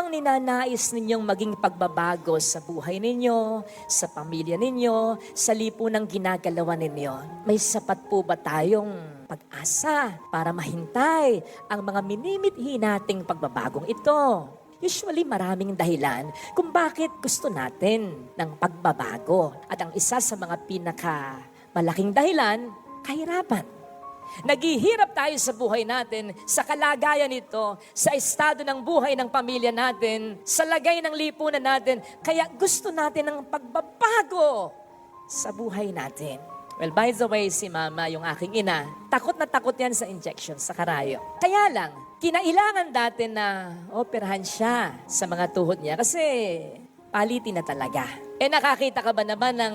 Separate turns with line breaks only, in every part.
ang ninanais ninyong maging pagbabago sa buhay ninyo, sa pamilya ninyo, sa lipunang ginagalawan ninyo? May sapat po ba tayong pag-asa para mahintay ang mga minimithi nating pagbabagong ito? Usually, maraming dahilan kung bakit gusto natin ng pagbabago. At ang isa sa mga malaking dahilan, kahirapan. Naghihirap tayo sa buhay natin, sa kalagayan nito, sa estado ng buhay ng pamilya natin, sa lagay ng lipunan natin. Kaya gusto natin ng pagbabago sa buhay natin. Well, by the way, si Mama, yung aking ina, takot na takot yan sa injection, sa karayo. Kaya lang, kinailangan dati na operahan siya sa mga tuhod niya kasi palitin na talaga. Nakakita ka ba naman ng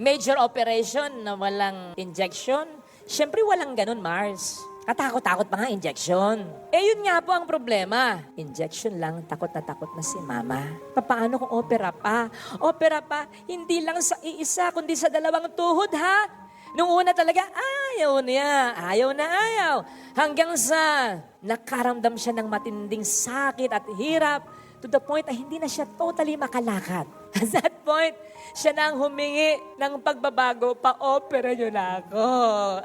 major operation na walang injection? Siyempre walang ganun, Mars. Katakot-takot pa nga injection. Yun nga po ang problema. Injection lang, takot na si Mama. Paano kung opera pa? Opera pa, hindi lang sa iisa, kundi sa dalawang tuhod, ha? Nung una talaga, ayaw niya. Ayaw na ayaw. Hanggang sa nakaramdam siya ng matinding sakit at hirap to the point na hindi na siya totally makalakad. At that point, siya na ang humingi ng pagbabago, pa-opera niyo na ako.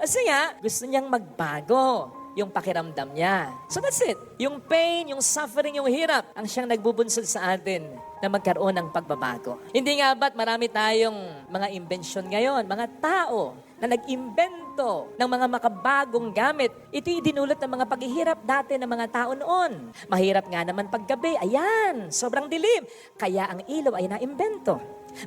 Kasi nga, gusto niyang magbago yung pakiramdam niya. So that's it. Yung pain, yung suffering, yung hirap, ang siyang nagbubunsod sa atin na magkaroon ng pagbabago. Hindi nga ba't marami tayong mga invention ngayon, mga tao na nag-imbento ng mga makabagong gamit. Ito'y dinulot ng mga paghihirap dati ng mga tao noon. Mahirap nga naman paggabi. Ayan, sobrang dilim. Kaya ang ilaw ay naimbento.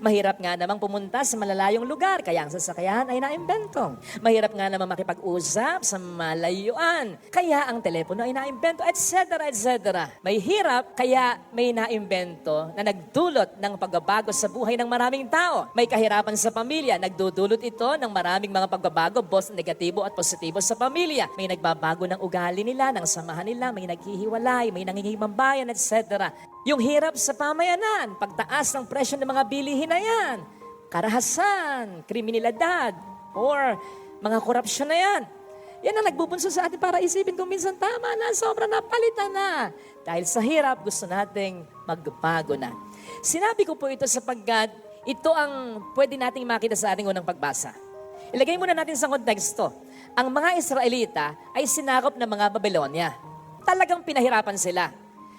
Mahirap nga namang pumunta sa malalayong lugar, kaya ang sasakyan ay naimbento. Mahirap nga namang makipag-usap sa malayuan, kaya ang telepono ay naimbento, etc. etc. May hirap, kaya may naimbento na nagdulot ng pagbabago sa buhay ng maraming tao. May kahirapan sa pamilya, nagdudulot ito ng maraming mga pagbabago, both negatibo at positibo sa pamilya. May nagbabago ng ugali nila, ng samahan nila, may naghihiwalay, may nangingimambayan, etc. Yung hirap sa pamayanan, pagtaas ng presyo ng mga bilihin na yan, karahasan, kriminalidad, or mga korupsyon na yan. Yan ang nagbubunso sa atin para isipin kung minsan tama na, sobrang napalitan na. Dahil sa hirap, gusto nating magbago na. Sinabi ko po ito sapagkat ito ang pwede nating makita sa ating unang pagbasa. Ilagay muna natin sa konteksto. Ang mga Israelita ay sinakop ng mga Babylonia. Talagang pinahirapan sila.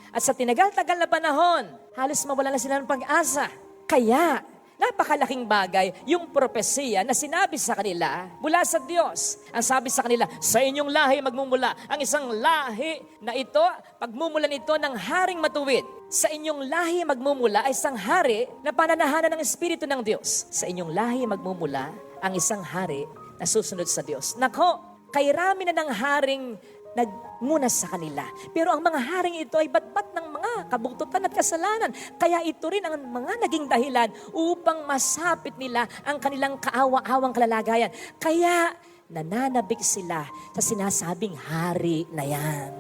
At sa tinagal-tagal na panahon, halos mawala na sila ng pag-asa. Kaya, napakalaking bagay yung propesiya na sinabi sa kanila mula sa Diyos. Ang sabi sa kanila, sa inyong lahi magmumula ang isang lahi na ito, pagmumulan ito ng haring matuwid. Sa inyong lahi magmumula ay isang hari na pananahanan ng Espiritu ng Diyos. Sa inyong lahi magmumula ang isang hari na susunod sa Diyos. Nako, kay rami na ng haring nagmuna sa kanila. Pero ang mga haring ito ay batbat ng mga kabuktutan at kasalanan. Kaya ito rin ang mga naging dahilan upang masapit nila ang kanilang kaawa-awang kalalagayan. Kaya nananabik sila sa sinasabing hari na yan.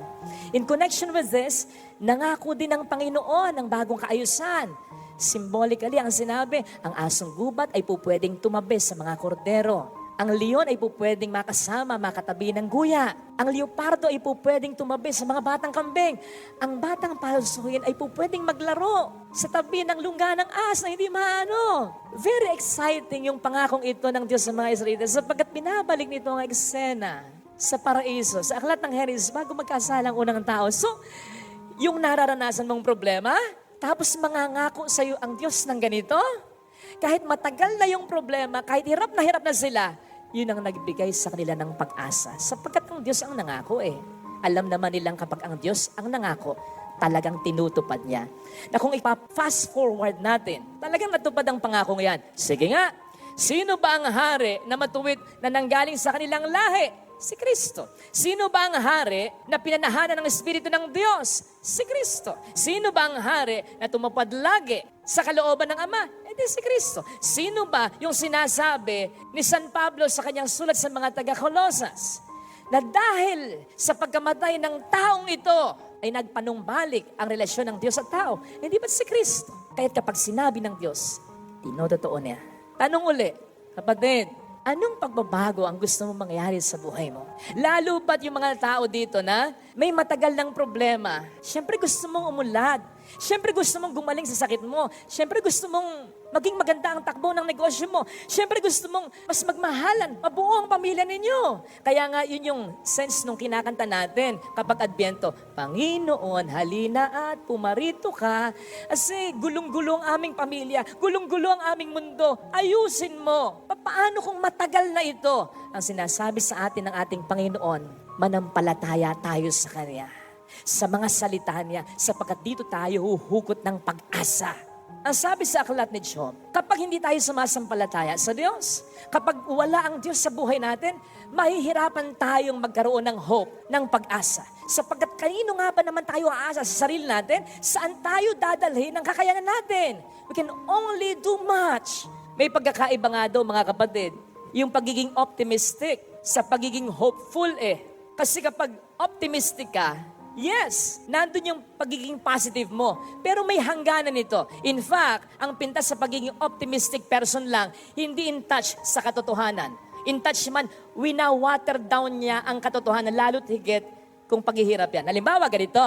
In connection with this, nangako din ng Panginoon ng bagong kaayusan. Symbolically, ang sinabi, ang asong gubat ay pupwedeng tumabi sa mga kordero. Ang leon ay pupwedeng makasama, makatabi ng guya. Ang leopardo ay pupwedeng tumabi sa mga batang kambing. Ang batang palsuhin ay pupwedeng maglaro sa tabi ng lungga ng as na hindi maano. Very exciting yung pangakong ito ng Diyos sa mga Israelita sapagkat binabalik nito ang eksena sa paraiso, sa aklat ng Henesis bago magkasalang unang tao. So, yung nararanasan mong problema, tapos mangangako sa iyo ang Diyos ng ganito, kahit matagal na yung problema, kahit hirap na sila, yun ang nagbigay sa kanila ng pag-asa. Sapagkat ang Diyos ang nangako eh. Alam naman nilang kapag ang Diyos ang nangako, talagang tinutupad niya. Na kung ipa-fast forward natin, talagang natupad ang pangakong yan. Sige nga, sino ba ang hari na matuwid na nanggaling sa kanilang lahi? Si Kristo. Sino ba ang hari na pinanahanan ng Espiritu ng Diyos? Si Kristo. Sino ba ang hari na tumupad lagi sa kalooban ng Ama? Si Kristo. Sino ba yung sinasabi ni San Pablo sa kanyang sulat sa mga taga-Colosas? Na dahil sa pagkamatay ng taong ito, ay nagpanumbalik ang relasyon ng Diyos at tao. Hindi ba si Kristo? Kaya't kapag sinabi ng Diyos, tinotoo niya. Tanong uli, kapatid, anong pagbabago ang gusto mo mangyari sa buhay mo? Lalo ba't yung mga tao dito na may matagal ng problema? Siyempre gusto mong umunlad. Siyempre gusto mong gumaling sa sakit mo. Siyempre gusto mong maging maganda ang takbo ng negosyo mo. Siyempre gusto mong mas magmahalan, mabuo ang pamilya ninyo. Kaya nga yun yung sense nung kinakanta natin kapag Adbyento, Panginoon, halina at pumarito ka. Kasi gulong-gulo ang aming pamilya, gulong-gulo ang aming mundo. Ayusin mo. Paano kung matagal na ito? Ang sinasabi sa atin ng ating Panginoon, manampalataya tayo sa Kanya, sa mga salita niya, sapagkat dito tayo huhugot ng pag-asa. Ang sabi sa aklat ni Job, kapag hindi tayo sumasampalataya sa Diyos, kapag wala ang Diyos sa buhay natin, mahihirapan tayong magkaroon ng hope, ng pag-asa. Sapagkat kanino nga ba naman tayo aasa sa sarili natin? Saan tayo dadalhin ang kakayanan natin? We can only do much. May pagkakaiba nga daw mga kapatid, yung pagiging optimistic sa pagiging hopeful Kasi kapag optimistic ka, yes, nandun yung pagiging positive mo. Pero may hangganan ito. In fact, ang pintas sa pagiging optimistic person lang, hindi in touch sa katotohanan. In touch man, wina-water down niya ang katotohanan, lalo't higit kung paghihirap yan. Halimbawa, ganito.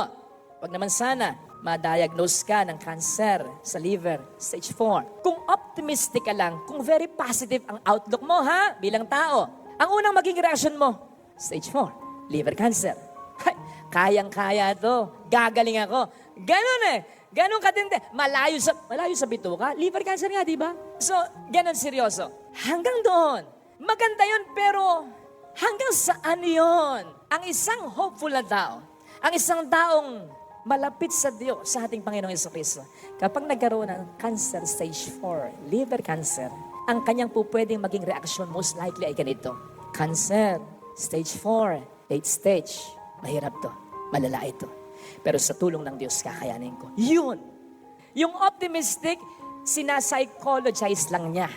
Wag naman sana, ma-diagnose ka ng cancer sa liver, stage 4. Kung optimistic ka lang, kung very positive ang outlook mo, bilang tao, ang unang maging reaction mo, stage 4. Liver cancer. Kayang-kaya to. Gagaling ako. Ganun Ganun katindi. Malayo sa bituka. Liver cancer nga, di ba? So, ganun seryoso. Hanggang doon. Maganda yun, pero hanggang saan yun? Ang isang hopeful na tao, ang isang taong malapit sa Diyos, sa ating Panginoong Jesucristo, kapag nagkaroon ng cancer stage 4, liver cancer, ang kanyang po pwedeng maging reaksyon most likely ay ganito. Cancer, stage 4, late stage. Mahirap to. Malala ito. Pero sa tulong ng Diyos, kakayanin ko. Yun. Yung optimistic, sinapsychologize lang niya.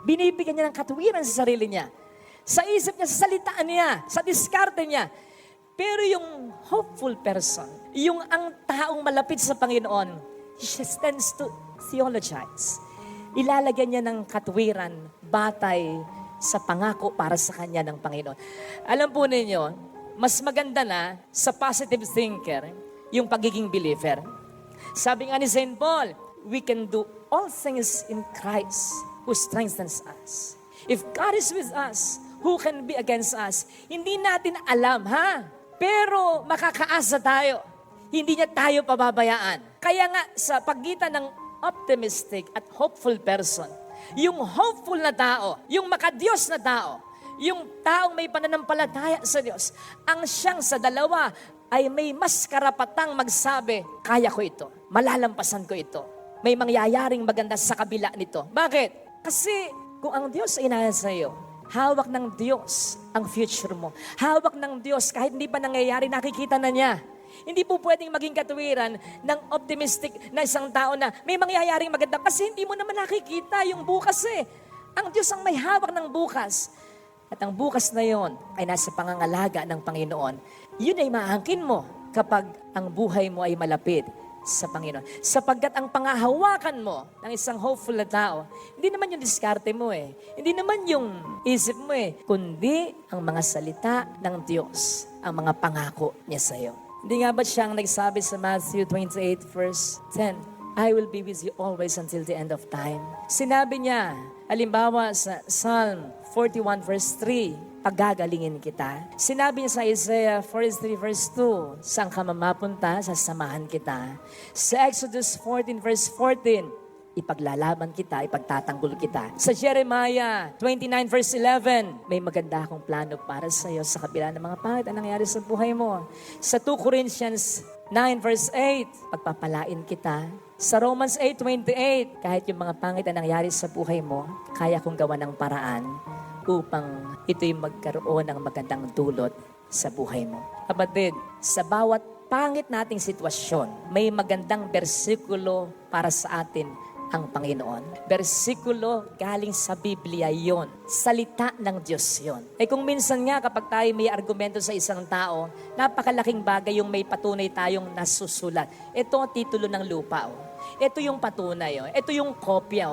Binibigyan niya ng katuwiran sa sarili niya. Sa isip niya, sa salitaan niya, sa diskarte niya. Pero yung hopeful person, yung ang taong malapit sa Panginoon, he just tends to theologize. Ilalagyan niya ng katuwiran, batay sa pangako para sa kanya ng Panginoon. Alam po ninyo, mas maganda na sa positive thinker yung pagiging believer. Sabi nga ni St. Paul, we can do all things in Christ who strengthens us. If God is with us, who can be against us? Hindi natin alam, Pero makakaasa tayo. Hindi niya tayo pababayaan. Kaya nga sa pagitan ng optimistic at hopeful person, yung hopeful na tao, yung makadiyos na tao, yung taong may pananampalataya sa Diyos, ang siyang sa dalawa ay may mas karapatang magsabi, kaya ko ito, malalampasan ko ito. May mangyayaring maganda sa kabila nito. Bakit? Kasi kung ang Diyos ay nasa iyo, hawak ng Diyos ang future mo. Hawak ng Diyos kahit hindi pa nangyayari, nakikita na niya. Hindi po pwedeng maging katuwiran ng optimistic na isang tao na may mangyayaring maganda kasi hindi mo naman nakikita yung bukas Ang Diyos ang may hawak ng bukas. At ang bukas na yon ay nasa pangangalaga ng Panginoon. Yun ay maangkin mo kapag ang buhay mo ay malapit sa Panginoon. Sapagkat ang pangahawakan mo ng isang hopeful na tao, hindi naman yung diskarte mo Hindi naman yung isip mo kundi ang mga salita ng Diyos, ang mga pangako niya sa iyo. Hindi nga ba siyang nagsabi sa Matthew 28 verse 10, I will be with you always until the end of time. Sinabi niya, halimbawa sa Psalm 41 verse 3, pagagalingin kita. Sinabi niya sa Isaiah 43 verse 2, saan ka mamapunta, sasamahan kita. Sa Exodus 14 verse 14, ipaglalaban kita, ipagtatanggol kita. Sa Jeremiah 29 verse 11, may maganda akong plano para sa iyo sa kabila ng mga pangit na nangyari sa buhay mo. Sa 2 Corinthians 9 verse 8, pagpapalain kita. Sa Romans 8:28, kahit yung mga pangit na nangyari sa buhay mo, kaya kong gawa ng paraan upang ito'y magkaroon ng magandang dulot sa buhay mo. Kapatid, sa bawat pangit nating sitwasyon, may magandang bersikulo para sa atin ang Panginoon. Bersikulo galing sa Biblia yon. Salita ng Diyos yon. Kung minsan nga kapag tayo may argumento sa isang tao, napakalaking bagay yung may patunay tayong nasusulat. Ito ang titulo ng lupa. Ito yung patunay. Ito yung kopya.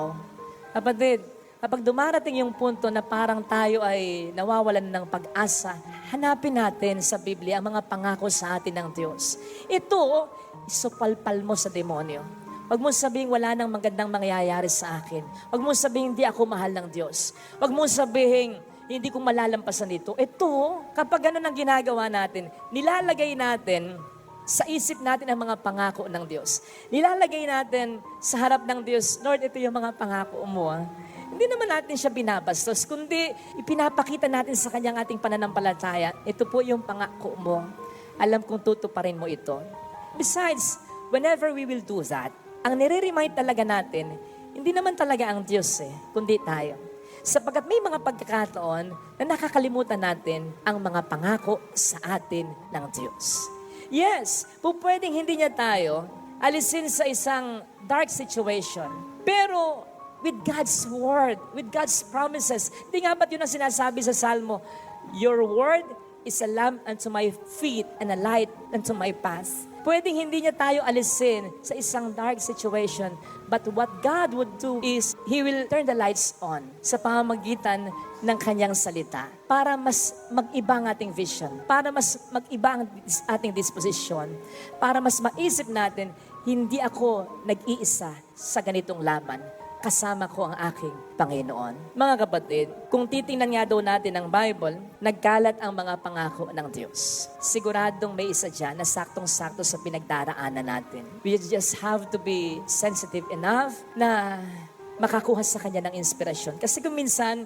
Kapatid, kapag dumarating yung punto na parang tayo ay nawawalan ng pag-asa, hanapin natin sa Biblia ang mga pangako sa atin ng Diyos. Ito, isupalpal mo sa demonyo. Huwag mo sabihin wala nang magandang mangyayari sa akin. Huwag mo sabihin hindi ako mahal ng Diyos. Huwag mo sabihin hindi ko malalampasan ito. Ito, kapag ganun ang ginagawa natin, nilalagay natin sa isip natin ang mga pangako ng Diyos. Nilalagay natin sa harap ng Diyos, Lord, ito yung mga pangako mo. Hindi naman natin siya binabastos, kundi ipinapakita natin sa Kanyang ating pananampalataya. Ito po yung pangako mo. Alam kong tutuparin mo ito. Besides, whenever we will do that, ang nire-remind talaga natin, hindi naman talaga ang Diyos kundi tayo. Sapagkat may mga pagkakataon na nakakalimutan natin ang mga pangako sa atin ng Diyos. Yes, pwedeng hindi niya tayo alisin sa isang dark situation. Pero with God's word, with God's promises, hindi nga ba't yun ang sinasabi sa Salmo? Your word is a lamp unto my feet and a light unto my path. Pwedeng hindi niya tayo alisin sa isang dark situation, but what God would do is, He will turn the lights on sa pamamagitan ng Kanyang salita para mas mag-iba ang ating vision, para mas mag-iba ang ating disposisyon, para mas maisip natin, hindi ako nag-iisa sa ganitong laban. Kasama ko ang aking Panginoon. Mga kapatid, kung titingnan nga daw natin ang Bible, nagkalat ang mga pangako ng Diyos. Siguradong may isa dyan na saktong-sakto sa pinagdaraanan natin. We just have to be sensitive enough na makakuha sa Kanya ng inspirasyon. Kasi kung minsan,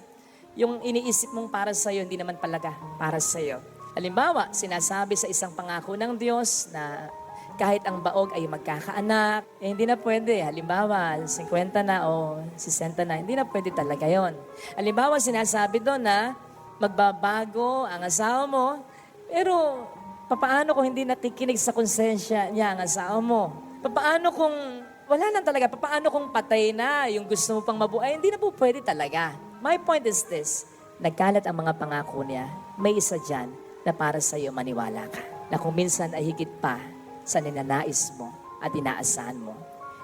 yung iniisip mong para sa'yo, hindi naman palaga para sa'yo. Halimbawa, sinasabi sa isang pangako ng Diyos na kahit ang baog ay magkakaanak, hindi na pwede. Halimbawa, 50 na o 60 na, hindi na pwede talaga yon. Halimbawa, sinasabi doon na magbabago ang asawa mo, pero papaano kung hindi nakikinig sa konsensya niya ang asawa mo? Papaano kung wala na talaga? Papaano kung patay na yung gusto mo pang mabuhay? Hindi na po pwede talaga. My point is this, nagkalat ang mga pangako niya. May isa dyan na para sa iyo maniwala ka. Na kung minsan ay higit pa sa ninanais mo at inaasahan mo.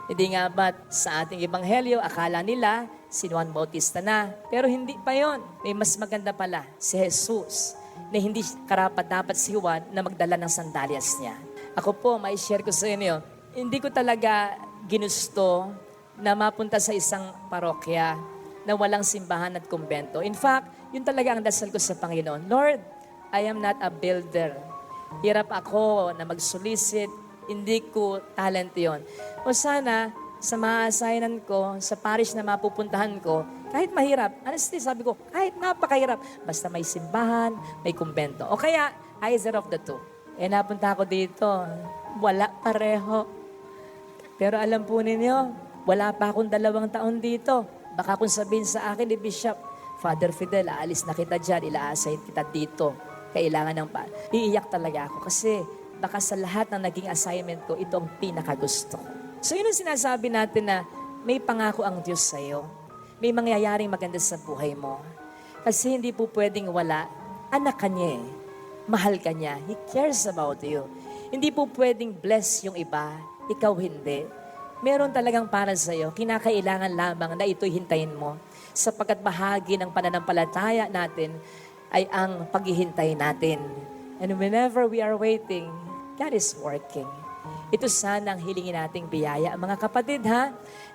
Hindi nga ba't sa ating ebanghelyo, akala nila si Juan Bautista na. Pero hindi pa yon. May mas maganda pala, si Jesus, na hindi karapat-dapat si Juan na magdala ng sandalyas niya. Ako po, may share ko sa inyo, hindi ko talaga ginusto na mapunta sa isang parokya na walang simbahan at kumbento. In fact, yun talaga ang dasal ko sa Panginoon. Lord, I am not a builder. Hirap ako na mag-solicit, hindi ko talent yon. O sana, sa maaasayanan ko, sa parish na mapupuntahan ko, kahit mahirap, honestly sabi ko, kahit napakahirap, basta may simbahan, may kumbento. O kaya, either of the two. Napunta ako dito, wala pareho. Pero alam po ninyo, wala pa akong 2 taon dito. Baka kung sabihin sa akin ni Bishop, Father Fidel, aalis na kita dyan, ilaasay kita dito. Kailangan ng iiyak talaga ako kasi baka sa lahat ng naging assignment ko, ito ang pinakagusto ko. So yun ang sinasabi natin na may pangako ang Diyos sa'yo. May mangyayaring maganda sa buhay mo. Kasi hindi po pwedeng wala. Anak ka niya Mahal ka niya. He cares about you. Hindi po pwedeng bless yung iba, ikaw hindi. Meron talagang para sa'yo. Kinakailangan lamang na ito'y hintayin mo. Sapagkat bahagi ng pananampalataya natin ay ang paghihintay natin. And whenever we are waiting, God is working. Ito sana ang hilingin nating biyaya. Mga kapatid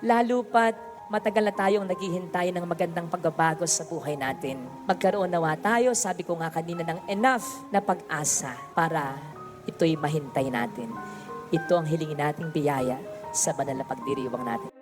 lalo pat matagal na tayong naghihintay ng magandang pagbabago sa buhay natin. Magkaroon nawa tayo, sabi ko nga kanina, ng enough na pag-asa para ito'y mahintay natin. Ito ang hilingin nating biyaya sa banal na pagdiriwang natin.